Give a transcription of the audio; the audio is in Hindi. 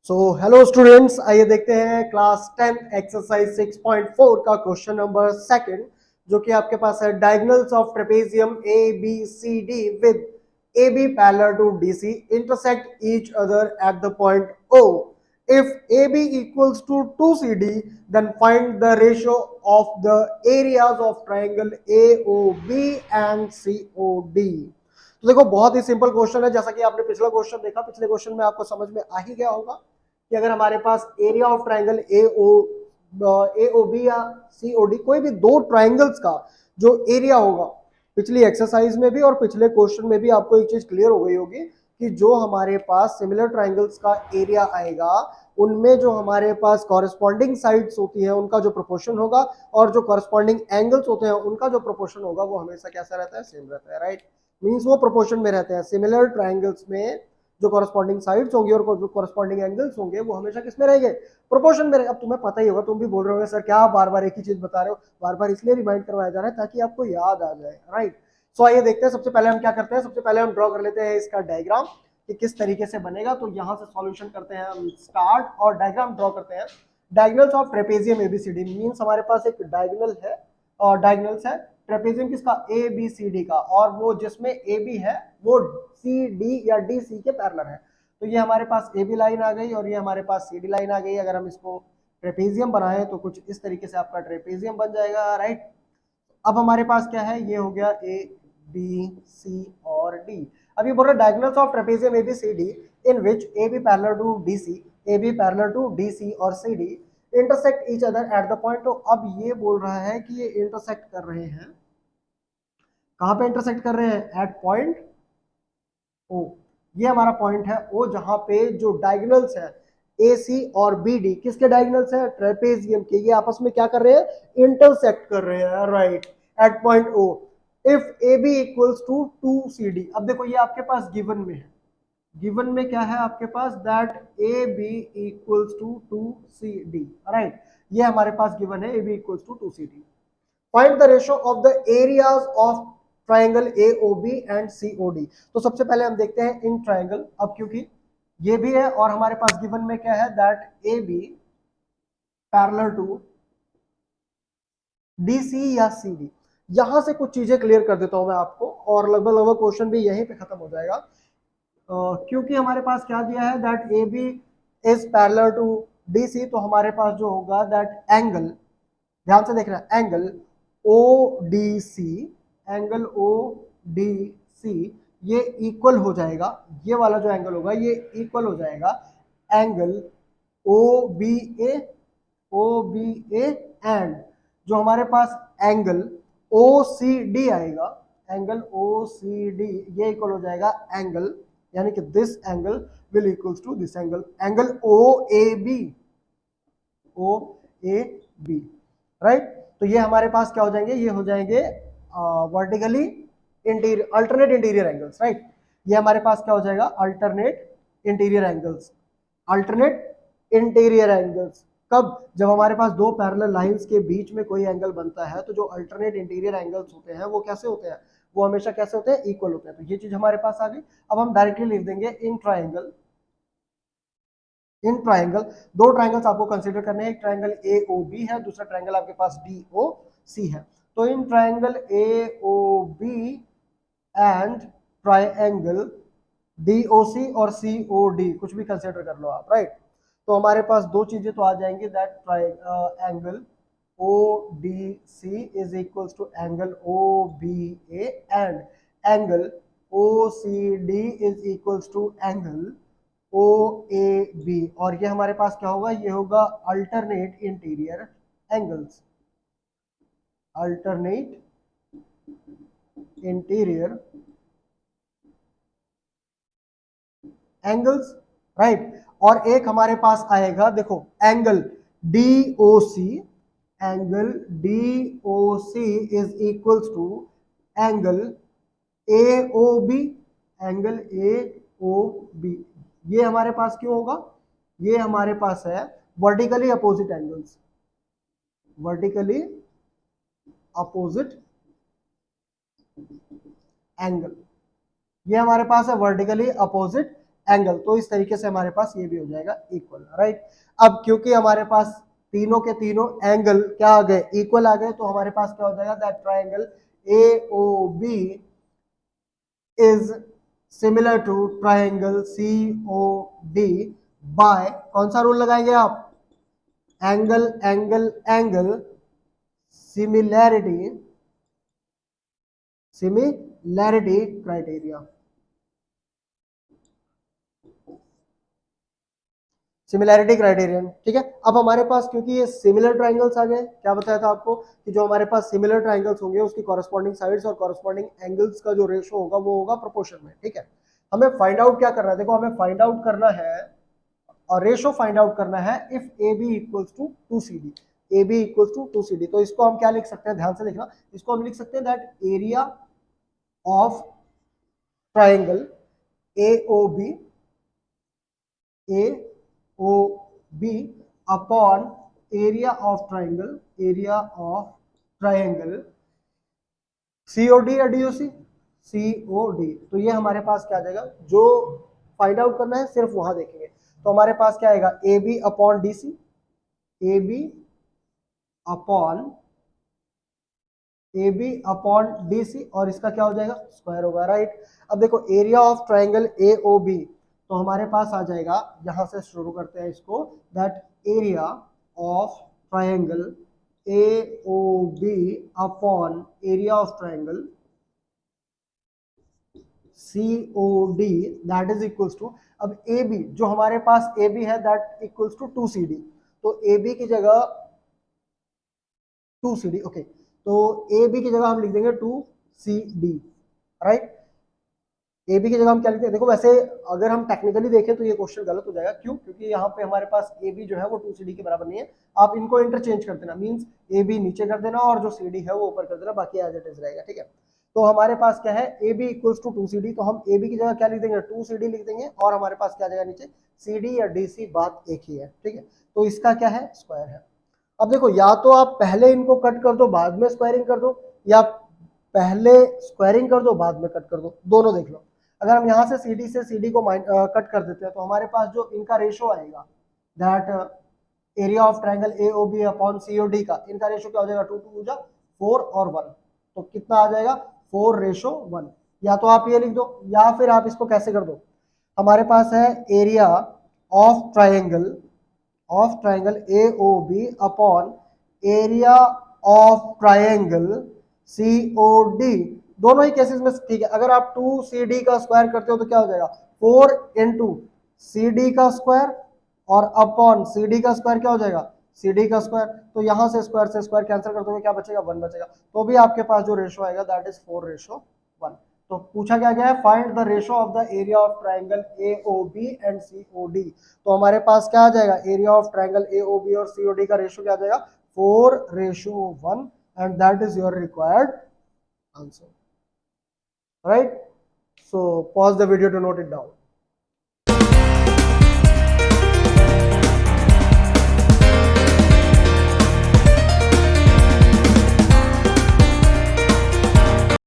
सो हेलो स्टूडेंट्स, आइए देखते हैं क्लास 10 एक्सरसाइज 6.4 का क्वेश्चन नंबर सेकंड, जो कि आपके पास है diagonals of trapezium A B C D with A B parallel to D C intersect each other at the point O. If AB equals to 2CD, then find the ratio of the areas of triangle AOB and COD. तो देखो, बहुत ही सिंपल क्वेश्चन है। जैसा कि आपने पिछला क्वेश्चन देखा, पिछले क्वेश्चन में आपको समझ में आ ही गया होगा कि अगर हमारे पास एरिया ऑफ ट्राइंगल AOB या COD, कोई भी दो ट्राइंगल्स का जो एरिया होगा, पिछली एक्सरसाइज में भी और पिछले क्वेश्चन में भी आपको एक चीज क्लियर हो गई होगी कि जो हमारे पास सिमिलर ट्राइंगल्स का एरिया आएगा, उनमें जो हमारे पास कॉरेस्पॉन्डिंग साइड्स होती हैं उनका जो प्रोपोर्शन होगा, और जो कॉरेस्पॉन्डिंग एंगल्स होते हैं उनका जो प्रोपोर्शन होगा, वो हमेशा कैसा रहता है? सेम रहता है, राइट। मींस वो प्रोपोर्शन में रहते हैं। सिमिलर ट्राइंगल्स में जो कॉरेस्पॉन्डिंग साइड्स होंगी और जो कॉरेस्पॉन्डिंग एंगल्स होंगे, वो हमेशा किस में रहेंगे? प्रोपोर्शन में। अब तुम्हें पता ही होगा, तुम भी बोल रहे हो सर क्या बार बार एक ही चीज बता रहे हो। बार बार इसलिए रिमाइंड करवाया जा रहा है ताकि आपको याद आ जाए, राइट। सो आइए देखते हैं, सबसे पहले हम क्या करते हैं, सबसे पहले हम ड्रॉ कर लेते हैं इसका डायग्राम कि किस तरीके से बनेगा। तो यहाँ से सॉल्यूशन करते हैं हम स्टार्ट और डायग्राम ड्रॉ करते हैं। Diagonals of trapezium ABCD means हमारे पास एक डायगोनल है और डायगोनल्स है ट्रेपेजियम किसका? ए बी सी डी का, और वो जिसमें ए बी है वो सी डी या डी सी के पैरेलल है। तो ये हमारे पास ए बी लाइन आ गई और ये हमारे पास सी डी लाइन आ गई। अगर हम इसको ट्रेपेजियम बनाए तो कुछ इस तरीके से आपका ट्रेपेजियम बन जाएगा, राइट। अब हमारे पास क्या है? ये हो गया ए बी सी और डी। अब ये बोल रहा है diagonals of trapezium A B C D in which A B parallel to D C, A B parallel to D C और C D intersect each other at the point. तो अब ये बोल रहा है कि ये इंटरसेक्ट कर रहे हैं, कहां पे इंटरसेक्ट कर रहे हैं? At point O. ये हमारा पॉइंट है ओ, जहां पे जो डायगोनल्स है ए सी और बी डी, किसके डायगोनल्स है? ट्रेपेजियम के। ये आपस में क्या कर रहे हैं? इंटरसेक्ट कर रहे हैं, right, at point O. If A B equals to 2CD। अब देखो, ये आपके पास गिवन में है। गिवन में क्या है आपके पास? That A B equals to 2CD, right. ये हमारे पास गिवन है, A B equals to 2CD। Find the ratio of the areas of triangle AOB and COD। तो सबसे पहले हम देखते हैं इन ट्राइंगल। अब क्योंकि ये भी है और हमारे पास गिवन में क्या है? That AB parallel to DC या CD। यहां से कुछ चीजें क्लियर कर देता हूं मैं आपको, और लगभग लगभग क्वेश्चन भी यहीं पे खत्म हो जाएगा। क्योंकि हमारे पास क्या दिया है? That AB is parallel to DC, तो हमारे पास जो होगा दैट एंगल, ध्यान से देखना, एंगल ODC, एंगल ODC ये इक्वल हो जाएगा, ये वाला जो एंगल होगा ये इक्वल हो जाएगा एंगल OBA, OBA एंड जो हमारे पास एंगल OCD आएगा, एंगल OCD ये इक्वल हो जाएगा एंगल, यानी कि this angle will equals to this angle, angle OAB, OAB, right. तो ये हमारे पास क्या हो जाएंगे? ये हो जाएंगे vertically interior, alternate interior angles, right. ये हमारे पास क्या हो जाएगा? Alternate interior angles, alternate interior angles. कब? जब हमारे पास दो पैरेलल लाइंस के बीच में कोई एंगल बनता है, तो जो अल्टरनेट इंटीरियर एंगल्स होते हैं वो कैसे होते हैं? वो हमेशा कैसे होते हैं? इक्वल होते हैं। तो ये चीज हमारे पास आ गई। अब हम डायरेक्टली लिख देंगे इन ट्राइंगल, इन ट्राइंगल दो ट्राइंगल्स आपको कंसीडर करने हैं। एक ट्राइंगल AOB है, दूसरा ट्राइंगल आपके पास DOC है। तो in triangle AOB and triangle DOC और COD, कुछ भी कंसीडर कर लो आप, राइट। तो हमारे पास दो चीजें तो आ जाएंगी, that angle ODC is equals to angle OBA and angle OCD is equals to angle OAB। और ये हमारे पास क्या होगा? ये होगा alternate interior angles, alternate interior angles, right. और एक हमारे पास आएगा, देखो, angle DOC, angle DOC is equals to angle AOB, angle AOB। ये हमारे पास क्यों होगा? ये हमारे पास है vertically opposite angles, vertically opposite angle. ये हमारे पास है वर्टिकली अपोजिट एंगल। तो इस तरीके से हमारे पास ये भी हो जाएगा इक्वल, राइट। अब क्योंकि हमारे पास तीनों के तीनों एंगल क्या आ गए, इक्वल आ गए, तो हमारे पास क्या हो जाएगा, that triangle AOB is similar to triangle COD by, कौन सा रूल लगाएंगे आप, angle angle angle similarity similarity criteria. Similarity criterion, ठीक है। अब हमारे पास क्योंकि ये सिमिलर ट्राइंगल्स आ गए, क्या बताया था आपको कि जो हमारे पास सिमिलर ट्राइंगल्स होंगे उसकी कॉरेस्पॉन्डिंग साइड्स और कॉरेस्पॉन्डिंग एंगल्स का जो रेशो होगा वो होगा प्रोपोर्शन में, ठीक है। हमें फाइंड आउट क्या करना है, देखो हमें फाइंड आउट करना है और रेशो फाइंड आउट करना है if AB equals to 2CD, AB equals to 2CD। तो इसको हम क्या लिख सकते हैं, ध्यान से लिखना, इसको हम लिख सकते हैं that area of triangle AOB AOB upon area of triangle COD या DOC COD। तो ये हमारे पास क्या आ जाएगा, जो फाइंड आउट करना है सिर्फ वहां देखेंगे। तो हमारे पास क्या आएगा, AB upon DC, AB upon DC, और इसका क्या हो जाएगा, स्क्वायर होगा, राइट। अब देखो एरिया ऑफ ट्राइंगल AOB, तो हमारे पास आ जाएगा, यहां से शुरू करते हैं इसको, that area of triangle AOB upon area of triangle COD that is equals to, अब AB जो हमारे पास AB है दैट इक्वल्स टू 2CD, तो AB की जगह 2CD, ओके, तो AB की जगह हम लिख देंगे 2CD, राइट। AB की जगह हम क्या लिखते हैं, देखो वैसे अगर हम टेक्निकली देखें तो ये क्वेश्चन गलत हो जाएगा, क्यों, क्योंकि यहाँ पे हमारे पास AB जो है वो 2CD के बराबर नहीं है। आप इनको इंटरचेंज कर देना, मींस AB नीचे कर देना और जो CD है वो ऊपर कर देना, बाकी एज इट इज रहेगा, ठीक है। तो हमारे पास क्या है, AB इक्वल्स टू 2CD, तो हम AB की जगह क्या लिख देंगे, 2CD लिख देंगे, और हमारे पास क्या आ जाएगा नीचे, CD या DC, बात एक ही है, ठीक है। तो इसका क्या है, स्क्वायर है। अब देखो या तो आप पहले इनको कट कर दो बाद में स्क्वायरिंग कर दो, या पहले स्क्वायरिंग कर दो बाद में कट कर दो, दोनों देख लो। अगर हम यहाँ से CD को कट कर देते हैं तो हमारे पास जो इनका रेशो आएगा, that area of triangle AOB upon COD का, इनका रेशो क्या हो जाएगा, 2 2 जा 4 और 1, तो कितना आ जाएगा, 4:1। या तो आप ये लिख दो, या फिर आप इसको कैसे कर दो, हमारे पास है area of triangle AOB upon area of triangle COD, दोनों ही केसेस में ठीक है। अगर आप 2CD का स्क्वायर करते हो तो क्या हो जाएगा, 4 इंटू CD का स्क्वायर और अपॉन CD का स्क्वायर क्या हो जाएगा, CD का स्क्वायर। तो यहां से स्क्वायर कैंसिल कर दोगे, क्या बचेगा, 1 बचेगा। तो भी आपके पास जो रेशो आएगा दैट इज 4:1। तो पूछा क्या गया है, find the ratio of the area of triangle AOB and COD। तो हमारे पास क्या आ जाएगा, एरिया ऑफ ट्राइंगल AOB और COD का रेशो क्या आ जाएगा, 4:1, and that is your required answer, right? So pause the video to note it down.